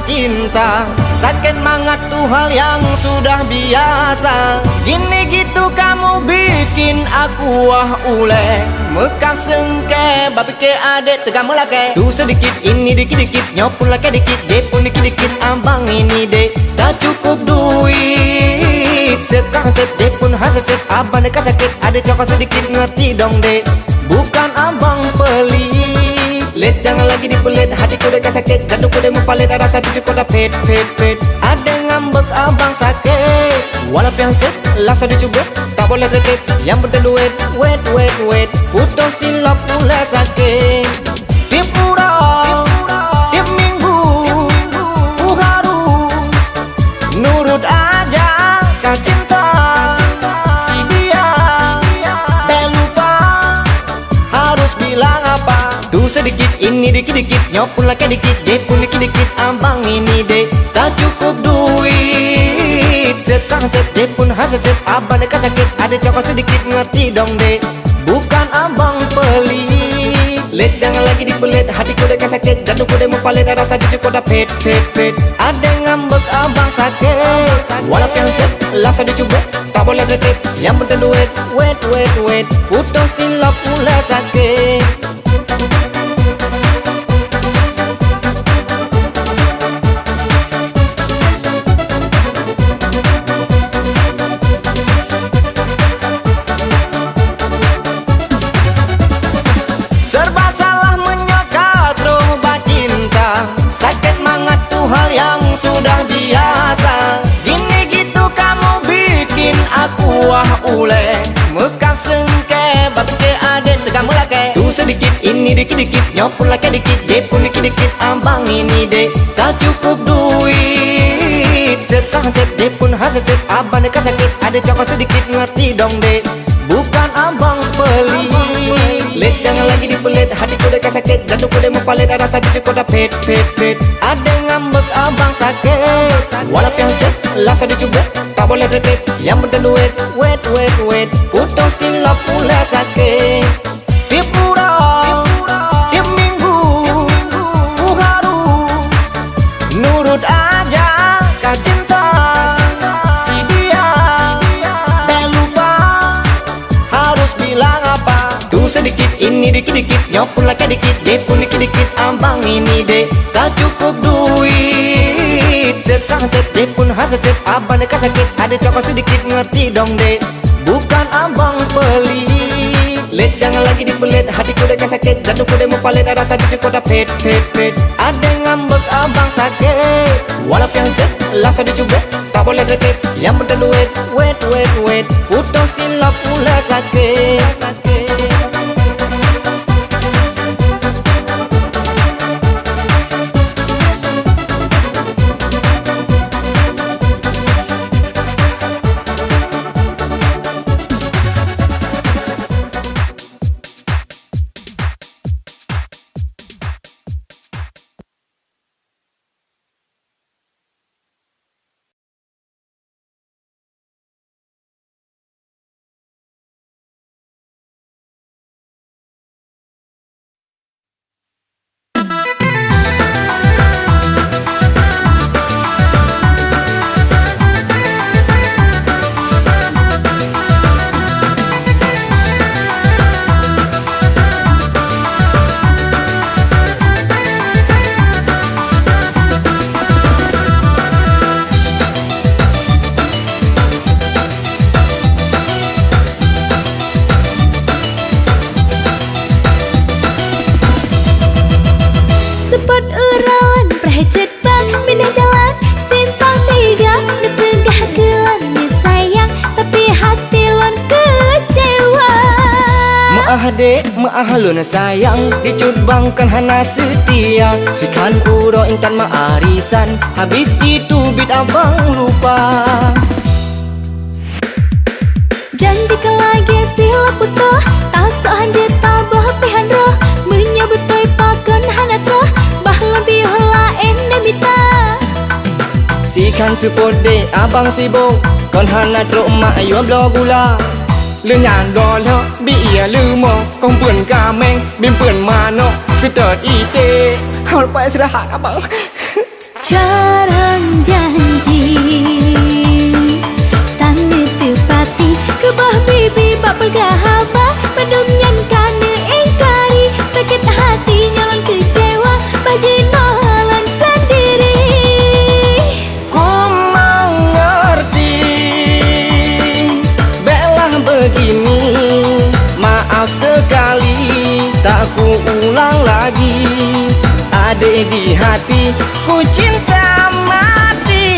cinta. Sakit mangat tuh hal yang sudah biasa. Gini gitu kamu bikin aku wah ule. Mekam sengke, bapi ke adik tegak melake. Tuh sedikit, ini dikit-dikit, nyopun lagi dikit. Depun dikit-dikit, abang ini dek tak cukup duit. Sekarang set, depun hasil set. Abang dekat sakit, ada coklat sedikit, ngerti dong dek. Bukan abang pelit. Let jangan lagi dipelit, hatiku dekat sakit. Jantungku dia mempalit, rasa cucu kau dah pet. Ada ngambek abang sakit. Walau yang set, langsung dicoba. Tak boleh tertip, yang penting duit. Wait putus silap pula sakit. Tiap urang, tiap minggu, ku harus nurut aja kah cinta. Si dia, lupa harus bilang apa. Tuh sedikit, ini dikit-dikit, nyopun lagi dikit. Depun dikit-dikit, abang ini dek tak cukup duit. Sekarang set, depun hasil set. Abang dekat sakit, ada coklat sedikit, ngerti dong dek. Bukan abang pelit. Let jangan lagi dipelit, hatiku dekat sakit. Jantungku dia mempalit, rasa cucu kau dah pet. Ada ngambek abang sakit. Walau yang set, langsung dicoba. Tak boleh tertip, yang penting duit. Wait putus silap pula sakit. Serba salah menyekat roba cinta. Sakit mangat tuh hal yang sudah biasa. Gini gitu kamu bikin aku wah ule. Mekam sengke, bapi ke adik tegak melake. Tuh sedikit, ini dikit-dikit, nyopun lagi dikit. Depun dikit-dikit, abang ini dek tak cukup duit. Sekarang set, depun hasil set. Abang dekat sakit, ada coklat sedikit, ngerti dong dek. Bukan abang pelit. Let jangan lagi dipelit, hatiku dekat sakit. Jantungku dia mempalit, rasa cucu kau dah pet. Ada ngambek abang sakit. Walau yang set, langsung dicoba. Tak boleh tertip, yang penting duit. Wait putus silap pula sakit. Tiap urang, tiap minggu, ku harus nurut aja kah cinta. Si dia, lupa harus bilang apa. Tuh sedikit, ini dikit-dikit, nyopun lagi dikit. Depun dikit-dikit, abang ini dek tak cukup duit. Sekarang set, depun hasil set. Abang dekat sakit, ada coklat sedikit, ngerti dong dek. Bukan abang pelit. Let jangan lagi dipelit, hatiku dekat sakit. Jantungku dia mempalit, rasa cucu kau dah pet. Ada ngambek abang sakit. Walau yang set, langsung dicoba. Tak boleh tertip, yang penting duit. Wait putus silap pula sakit. Dek ma'ahalun sayang dicut bangkan hana setia. Sikan uro intan ma'arisan. Habis itu bit abang lupa. Janji lagi sila puto. Tak hanjit tabah pihan roh. Menyebut toy pakon hana troh. Bah lebih lain demita. Sikan support dek abang sibuk. Kon hana troh mak ayo blo gula. Lương nhàn đò lọ bị lư mò con vườn gà men bên vườn mà nọ sự tợt y tê hao phải ra hạ băng Jarang janji Tanda tepati Kebah bibi bak bergahaba Pendum nyan kana ingkari Sakit hati nyolong kecewa Baji nolan sendiri Ku mengerti Belah begini Maaf sekali Tak ku ulang lagi Adik di hati Ku cinta mati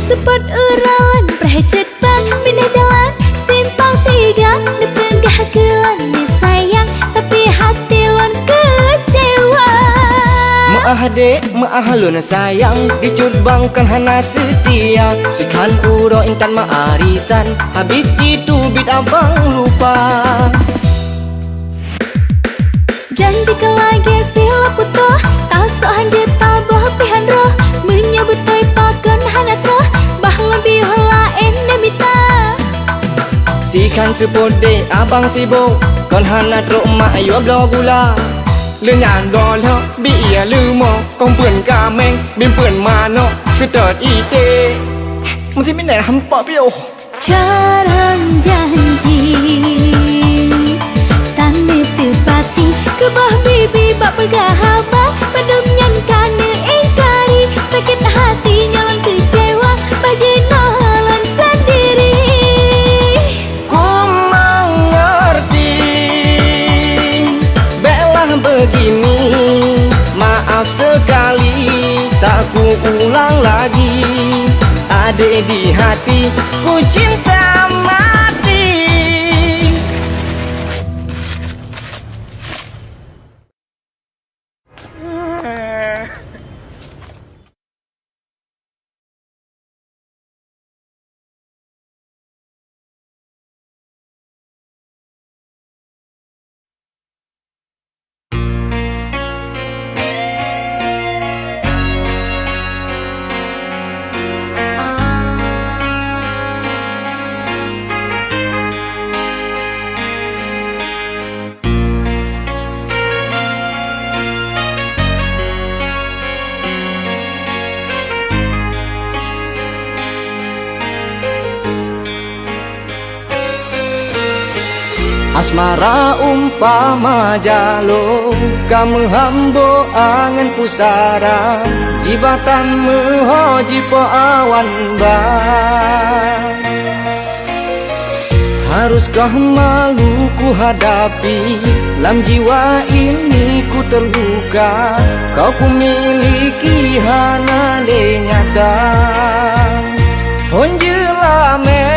Sepot uralan Perhecet bang Pindah jalan Simpang tiga Nepegah kelan Ni sayang Tapi hati lon kecewa Maah dek, maah lun sayang Dicut bangkan hana setia Sikan uro intan maarisan Habis itu bit abang lupa Janji kelagi sila putoh Tak sohan jeta boh pihan roh Menyebut toy pakon hanat roh Bah lebih lain demita Sikan sepode abang sibuk Kon hana truk mak ayo blo gula Lenyan dolo biya lumo Kong puen kameng Bim puen mano Setot ite Mesti minat hampa piyo Jarang janji Tanda tepati Kebah bibi bak bergahaba Pendum nyan kana ingkari Sakit hati nyolong kecewa Baji nolan sendiri Ku mengerti Belah begini Maaf sekali Tak ku ulang lagi Adik di hati Ku cinta mati Asmara umpama jalo Kamu hambo angan pusara Jibatan meho jipo awan ba Haruskah malu ku hadapi Lam jiwa ini ku terluka Kau ku miliki hana le nyata Honjelame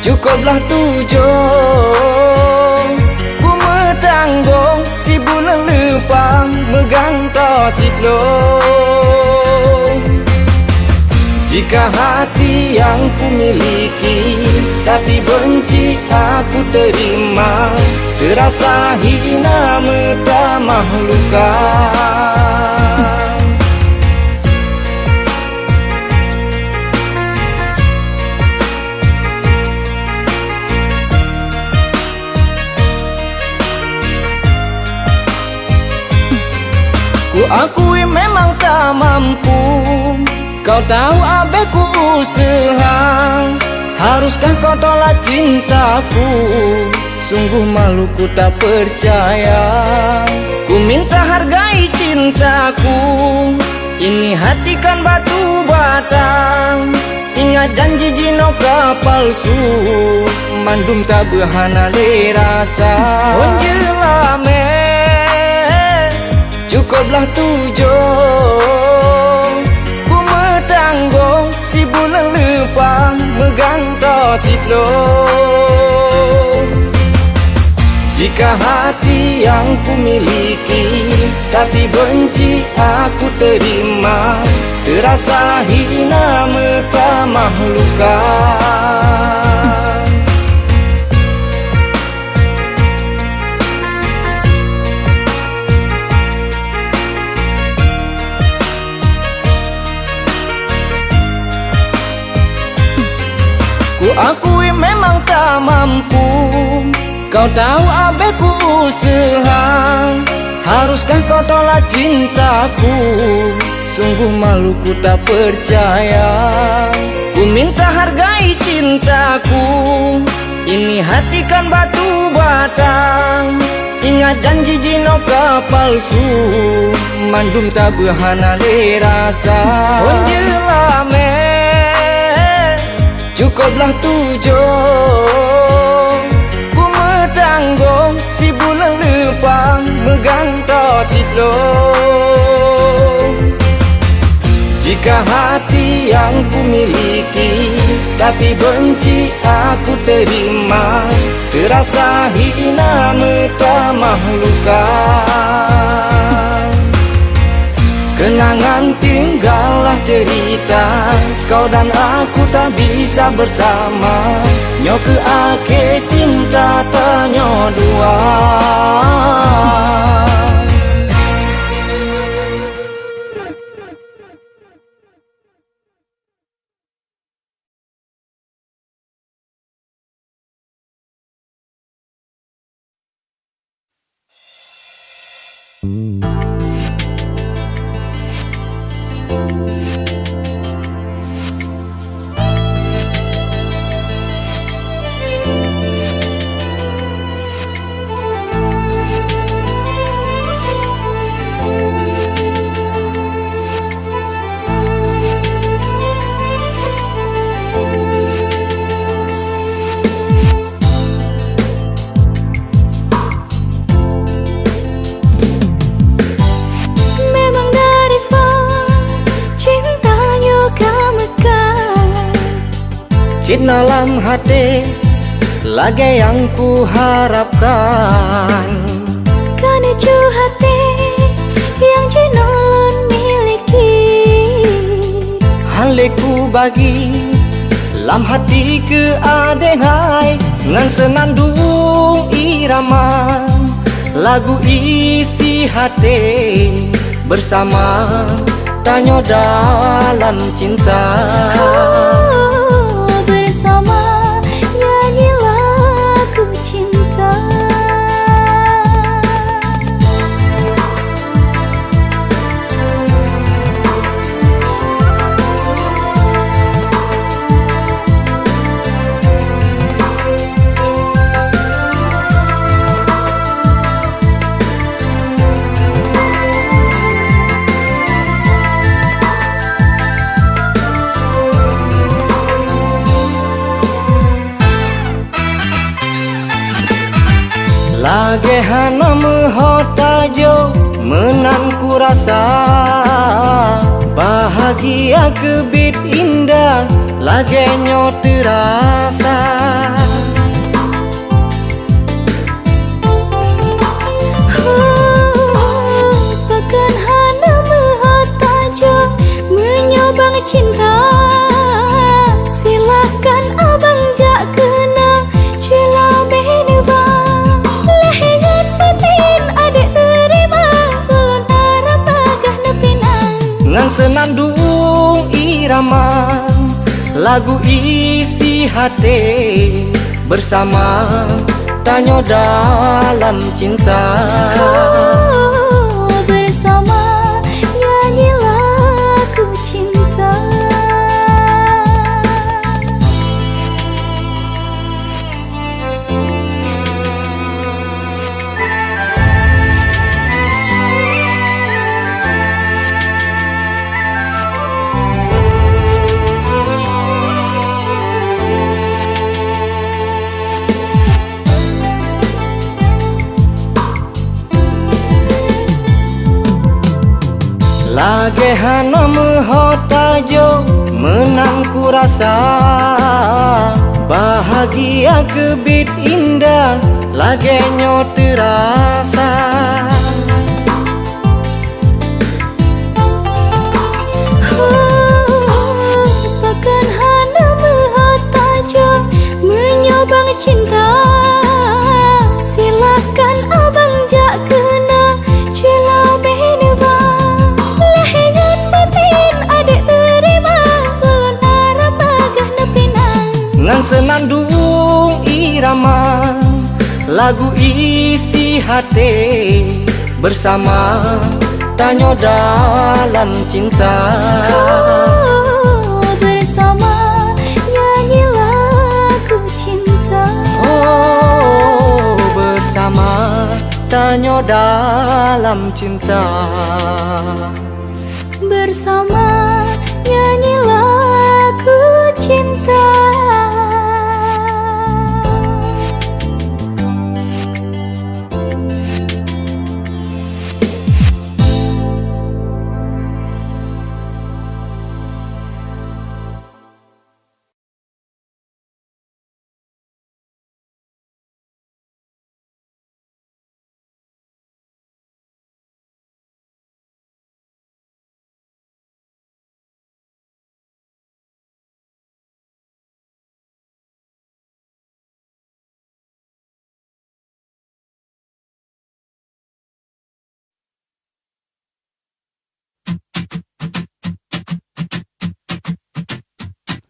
Cukuplah tujuh Ku metanggung si bulan lepang Meganto si belum Jika hati yang ku miliki Tapi benci aku terima Terasa hina metamah luka Ku akui memang tak mampu Kau tahu abeku usaha Haruskah kau tolak cintaku Sungguh malu ku tak percaya Ku minta hargai cintaku Ini hati kan batu batang Ingat janji jino kapalsu Mandum tak berhana le rasa Onjelame Cukuplah tujuh Ku metanggung si bulan lepang Meganto si belum Jika hati yang ku miliki tapi benci aku terima, terasa hina meta mahlukan. Ku akui memang tak mampu, kau tahu abeku usaha. Haruskah kau tolak cintaku? Sungguh malu ku tak percaya. Ku minta hargai cintaku, ini hati kan batu batang. Ingat janji jinoka palsu, mandum tak berhana le rasa. Onjelah me, cukuplah tujuh. Ku metanggung si bulan lepang meganto sidlo. Jika hati yang ku miliki tapi benci aku terima, terasa hina meta mahlukan. Kenangan tinggallah cerita, kau dan aku tak bisa bersama. Nyo ke ake cinta tanyo dua. Dalam hati lagi yang ku harapkan, kan itu hati yang jinon miliki. Haleku bagi lam hati ke adehai, ngan senandung irama lagu isi hati bersama tanyo dalam cinta. Lage hana mehota jo menan ku rasa, bahagia kebit indah lage nyo terasa. Bahkan hana mehota jo menyobang cinta. Silakan abang jak kenang celah menebang. Ngan senandung irama lagu isi hati bersama tanyo dalam cinta. Bersama nyanyi lagu cinta. Lage hana mehota jo menan ku rasa, bahagia kebit indah lagenyo terasa. Takkan hana melihat aja menyobang cinta. Silakan abang jak kena celah meneba. Lehengan batin adik terima belum harap agah nepinang. Ngan senandung irama lagu isi hati bersama Tanyo dalam cinta. Bersama nyanyi lagu cinta. Bersama Tanyo dalam cinta. Bersama nyanyi lagu cinta.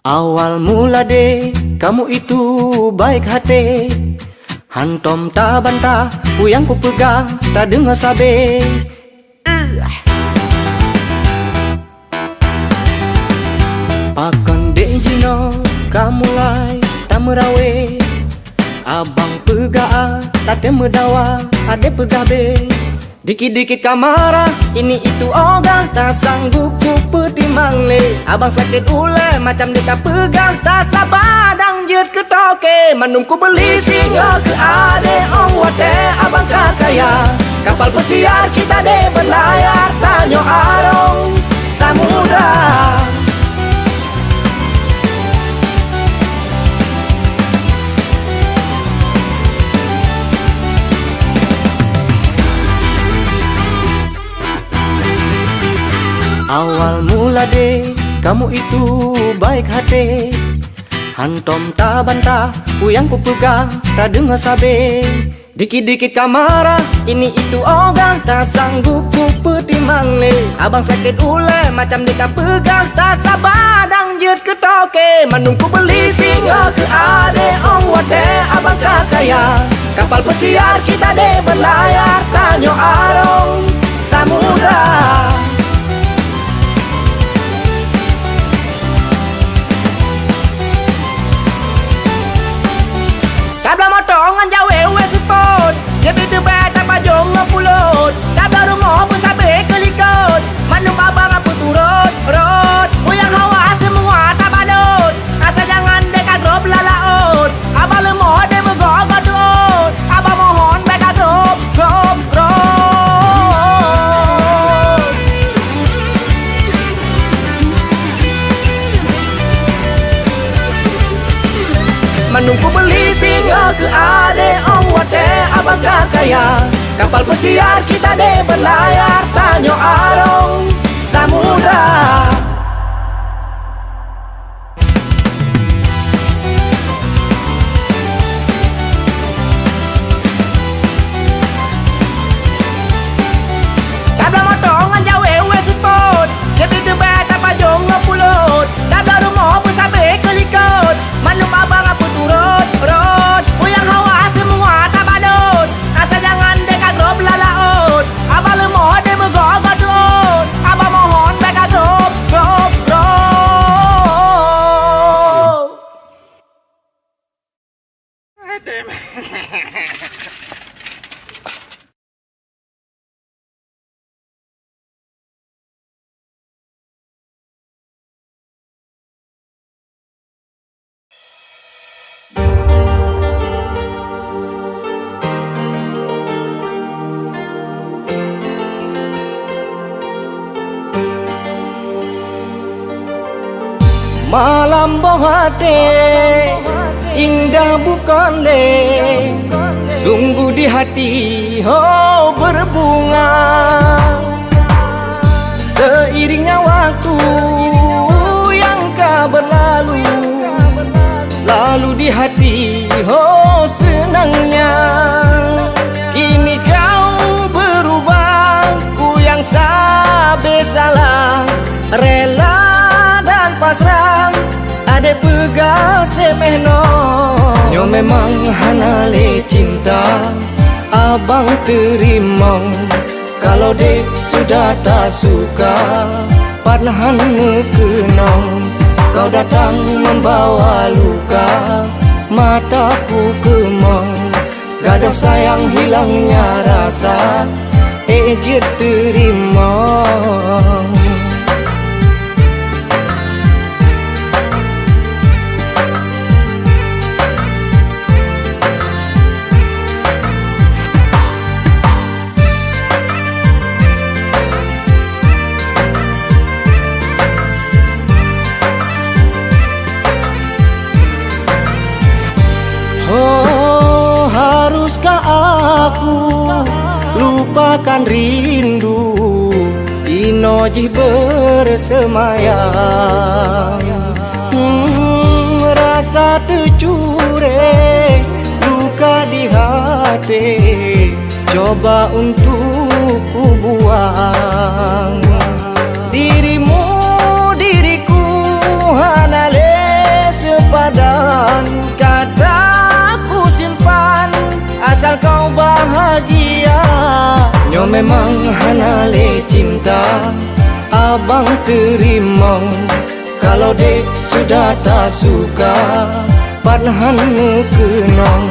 Awal mula deh, kamu itu baik hati. Hantom tak bantah, ku yang ku pegang, tak dengar sabe. Pakan dek jino, kamu lai tak merawe. Abang pegang, tak temedawa, ade pegah be. Dikit-dikit kamara, ini itu ogah, tak sanggup ku petimang le. Abang sakit ule, macam dia pegang, tak sabar dang jet ke toke. Manum ku beli singa ke ade, ong wate abang kakaya. Kapal pesiar kita de berlayar, Tanyo arong samudra. Awal mula deh, kamu itu baik hati. Hantom tak bantah, ku yang ku pegang, tak dengar sabe. Dikit-dikit kamara, ini itu ogah, tak sanggup ku petimang le. Abang sakit ule, macam dia pegang, tak sabar dang jet ke toke. Manum ku beli singa ke ade, ong wate abang kakaya. Kapal pesiar kita de berlayar, Tanyo arong samudra. Kabla motongan jawe wesipot, dia bidu beta pajong ngepulot. Kabla rumah pun sampai kelikot, manum abang apa turut rot. Uyang hawa semua tak balut, asa jangan deka grob lalaut. Abang lemah dia megogok duot, abang mohon beta grob rot. Manum ku beli singa ke ade, ong wate abang kakaya. Kapal pesiar kita de berlayar, Tanyo arong samudra. Kabla motongan jawe wesipot, dia bidu beta pajong ngepulot. Kabla rumah pun sampai kelikot, manum abang apa turut rot. Uyang hawa semua tak balut, asa jangan deka grob lalaut. Abang lemah dia megogok duot, abang mohon beta grob rot. Malam bohate indah bukan le, Sungguh di hati oh berbunga. Seiringnya waktu yang kau berlalu, selalu di hati oh senangnya. Kini kau berubah, ku yang sabe salah, rela dan pasrah, ade pegang semehno. Nyo memang hanale cinta, abang terima. Kalau dek sudah tak suka, panahan mengenang. Kau datang membawa luka, mataku kemang. Gaduh sayang hilangnya rasa, ejir terima. Oh, haruskah aku lupakan rindu Inoji bersemayam? Rasa tercure luka di hati, coba untuk ku buang. Dirimu diriku hanale sepadan, kataku simpan asal kau bahagia. Nyo memang hanale cinta, abang terima. Kalau dek sudah tak suka, panahan mengenang.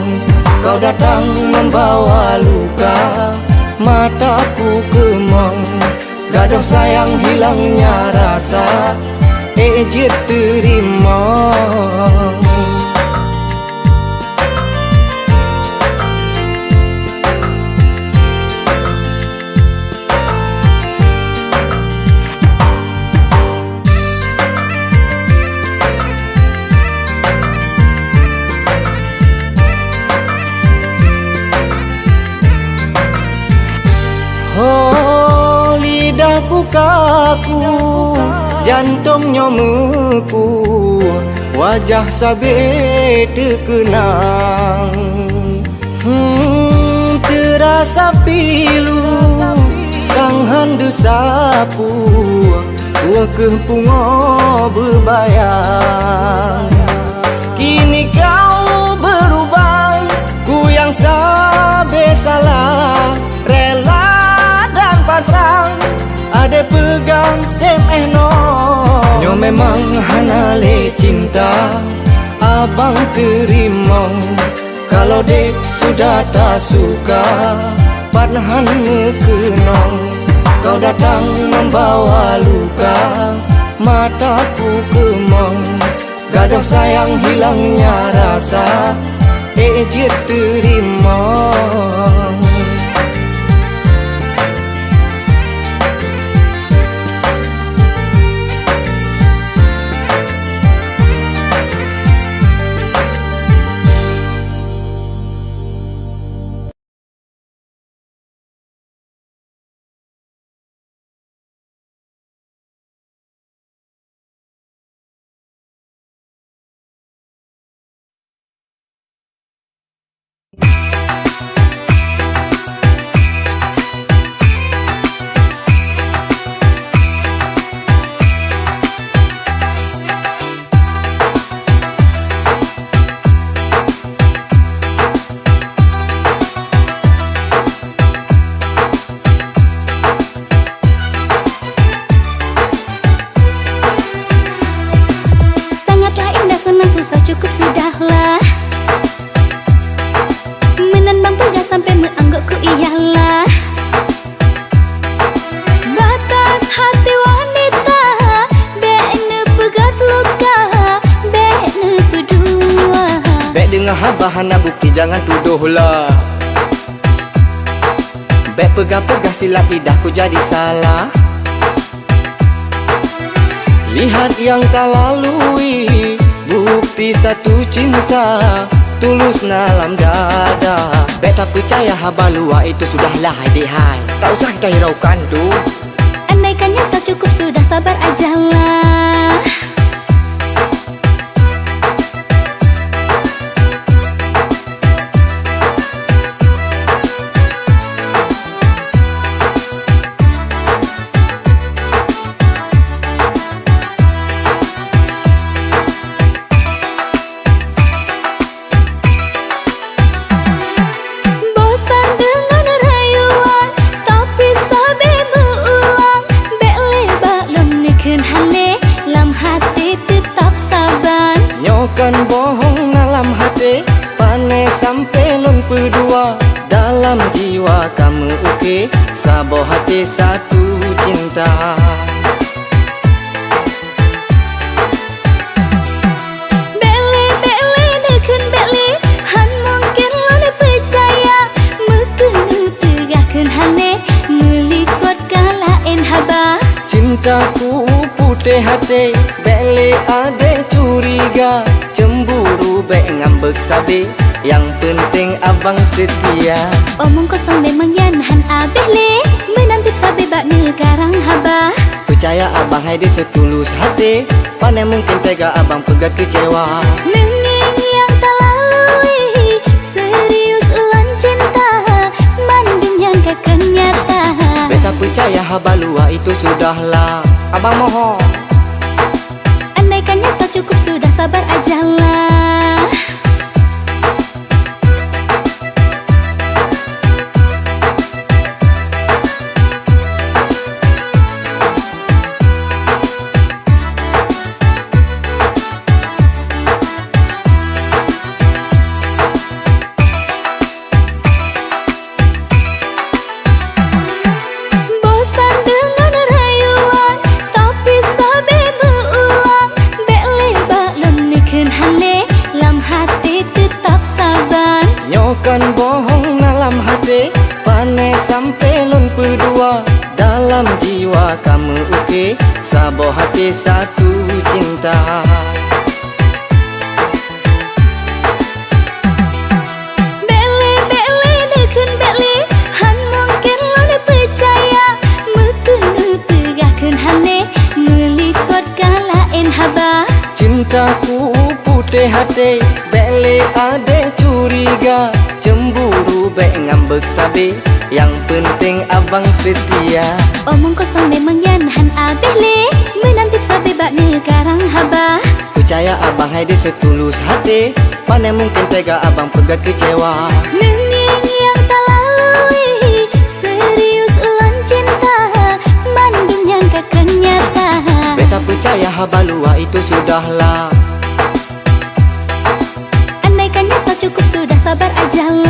Kau datang membawa luka, mataku kemang. Gaduh sayang hilangnya rasa, ejir terima. Oh, lidahku kaku, jantungnya meku, wajah sabe terkenang. Terasa pilu, sanghan desapu, tua kepungo berbayang. Kini kau berubah, ku yang sabe salah, rela pasrah, ade pegang semehno. Nyo memang hanale cinta, abang terima. Kalau dek sudah tak suka, panahan mengenang. Kau datang membawa luka, mataku kemang. Gaduh sayang hilangnya rasa, ejir terima. Cukup sudahlah, menambang pegas sampai menganggapku iyalah batas hati wanita. Bekne pegat luka, bekne berdua. Bek dengar bahana bukti jangan tuduhlah. Bek pegang-pegang silap lidahku jadi salah. Lihat yang tak lalui, bukti satu cinta tulus dalam dada. Bet tak percaya habalua itu sudahlah hai hai. Tak usah kita hiraukan tu. Andaikan yang tak cukup sudah sabar ajalah. Nyokan bohong dalam hati, pane sampai lon berdua. Dalam jiwa kamu oke, sabo hati satu cinta. Bele bele deken bele, han mungkin lon percaya. Mekenu tegakkan hane, melikot kalain haba. Cintaku putih hati, bele ade curiga. Cemburu bek ngambek sabi, yang penting abang setia. Omong kosong memang yan han abeh le, menantip sabi bak negarang haba. Percaya abang hai dia setulus hati, pandai mungkin tega abang pegat kecewa. Nengeng yang tak lalui, serius ulan cinta, mandung yang kakak nyata. Beta percaya habalua itu sudahlah, abang mohon. Andaikan yang tak cukup sudah sabar ajalah. Nyokan bohong dalam hati, pane sampai lon berdua. Dalam jiwa kamu oke, sabo hati satu cinta. Bele bele deken bele, han mungkin lon percaya. Mekenu tegakkan hane, melikot kalain haba. Cintaku putih hati, bele ade curiga. Cemburu bek ngambek sabi, yang penting abang setia. Omong kosong memang yan han abeh le, menantip sabi bak negarang haba. Percaya abang hai dia setulus hati, pandai mungkin tega abang pegat kecewa. Nengeng yang tak lalui, serius ulan cinta, mandung yang kakak nyata. Beta percaya habalua itu sudahlah. Andaikan yang tak cukup sudah sabar ajalah.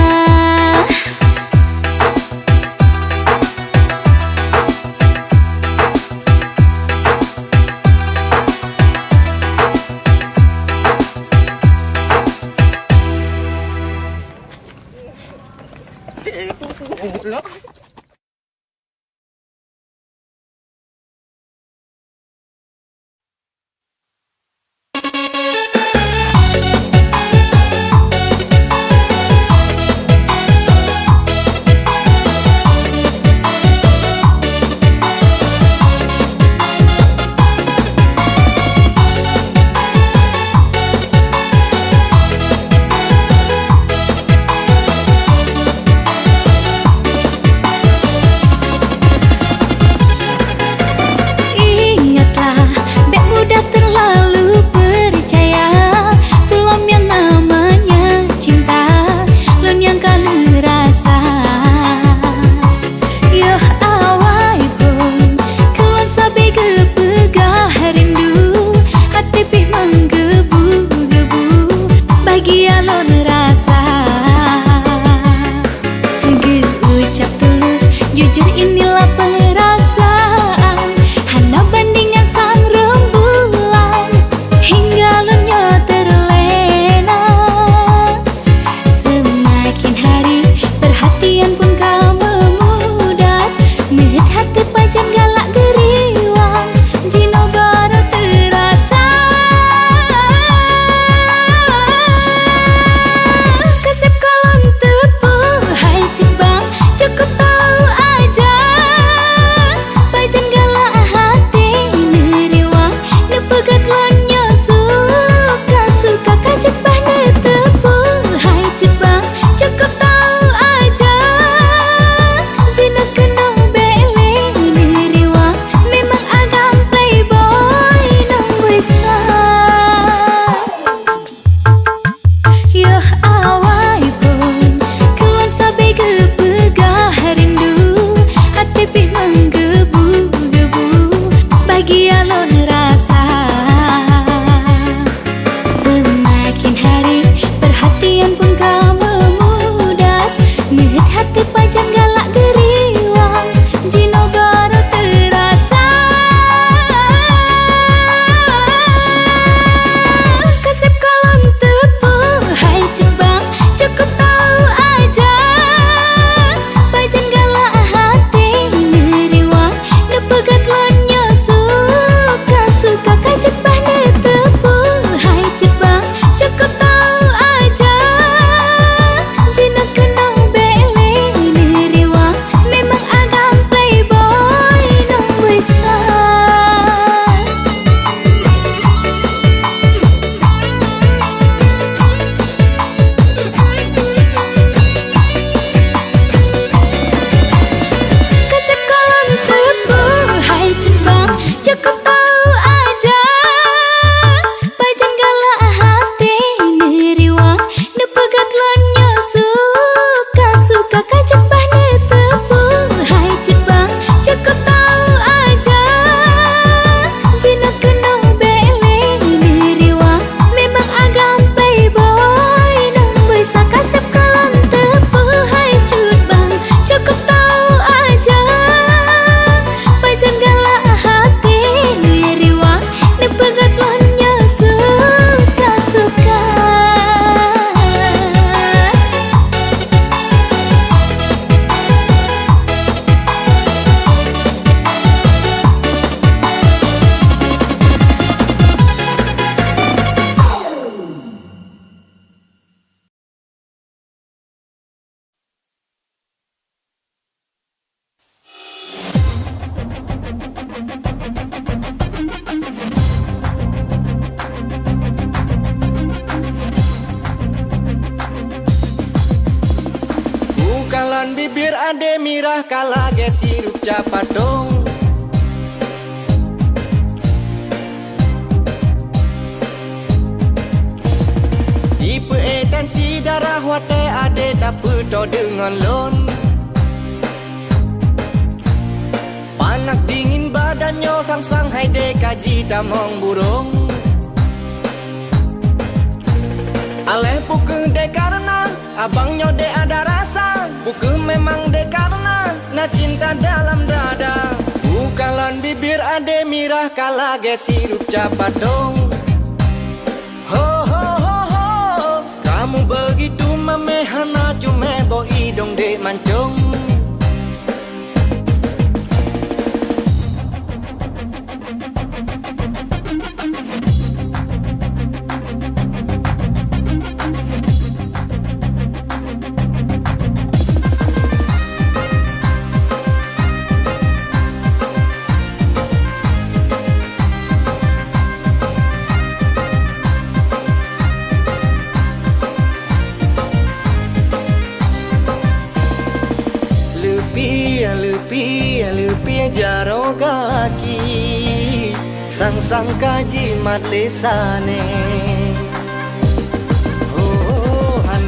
bibir ade mirah kalage sirup capadong. Hipertensi darah wate ade tak pedo dengan lon. Panas dingin badannya sang-sang haide kaji damong burung. Aleh buku de karena abangnya de ada rasa. Buku memang de karena na cinta dalam dada. Bukalan bibir ade mirah kalage sirup capadong. Ho ho ho ho, kamu begitu memehana cuma bo hidung de mancung. Lupi jaro kaki sang-sang kaji mat lesane. Oh han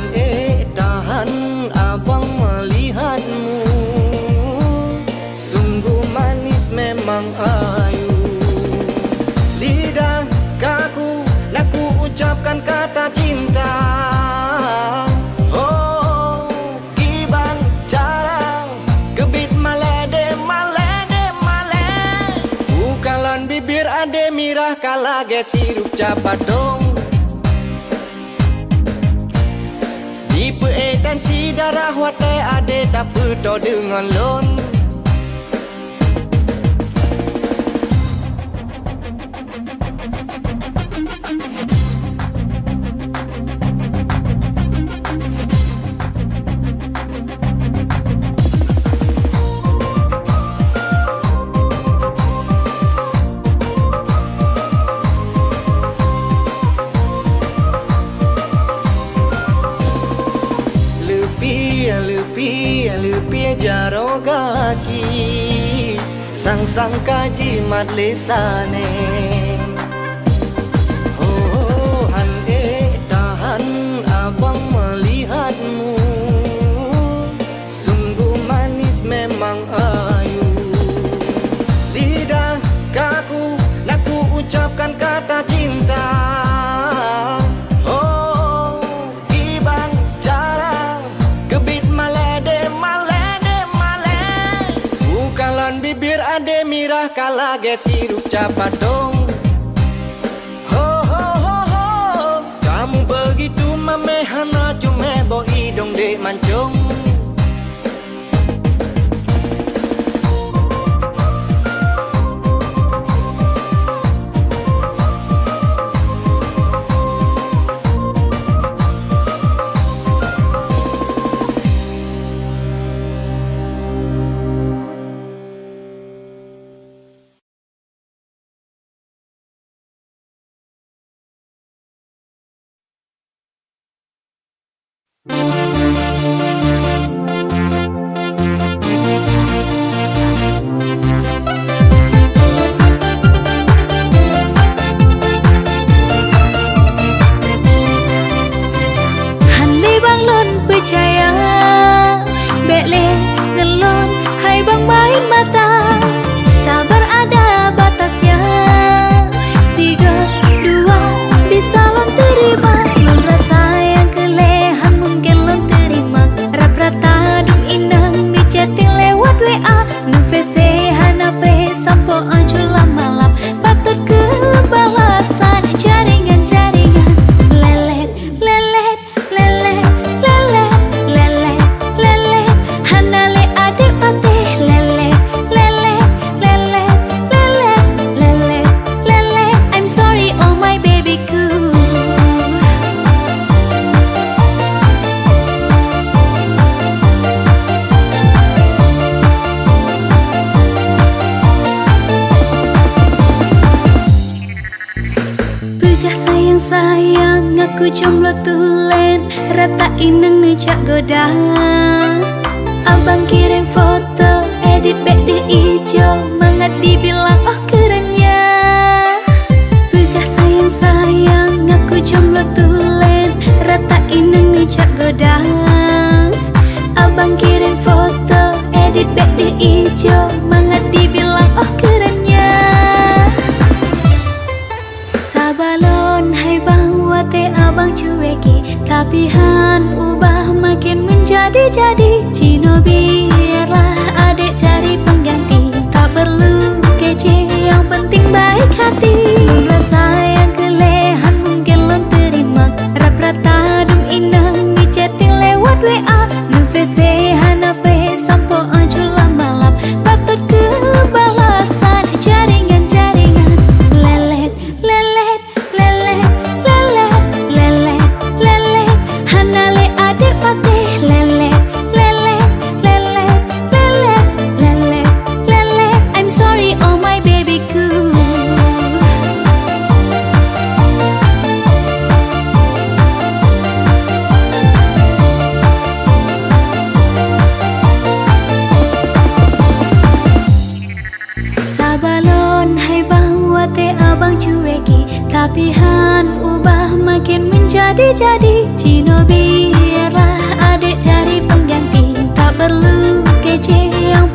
tahan abang melihatmu, sungguh manis memang ayu. Lidah kaku naku ucapkan kata cinta. Bibir ade mirah kalage sirup capadong. Hipertensi darah wate ade tak pedo dengan lon. Lupi jaro kaki sang-sang kaji mat lesane. Oh han tahan abang melihatmu, sungguh manis memang ayu. Lidah kaku naku ucapkan kata cinta. Bibir ade mirah kalage sirup capadong. Ho ho ho ho, kamu begitu memehana cuma bo hidung de mancung. Aku jomblo tulen rata ineng nejak goda. Abang kirim foto, edit back di ijo, mangat dibilang oh kerennya. Begah sayang-sayang, ngaku jomblo tulen, ratain nang nicak godang. Abang kirim foto, edit back di ijo, mangat dibilang oh kerennya. Sabalon hai bang wate abang cueki, tapi han ubah makin menjadi-jadi. Cino biarlah adik cari pengganti, tak perlu kece, yang penting baik hati. Rasa yang kelehan mungkin lo terima, rap-rata dum inang ni chatting lewat WA. Nu VC hanape sampo ajulah malam, patut kebalasan jaringan-jaringan. Lelet, lelet, lelet, lelet, lelet, lelet, hanale adik pate. Lelet, lelet, lelet, lelet, lelet, lelet, I'm sorry oh my babyku. Sabalon hai bang wate abang cueki, tapi han ubah makin menjadi-jadi. Cino biarlah adik cari pengganti, tak perlu kece, yang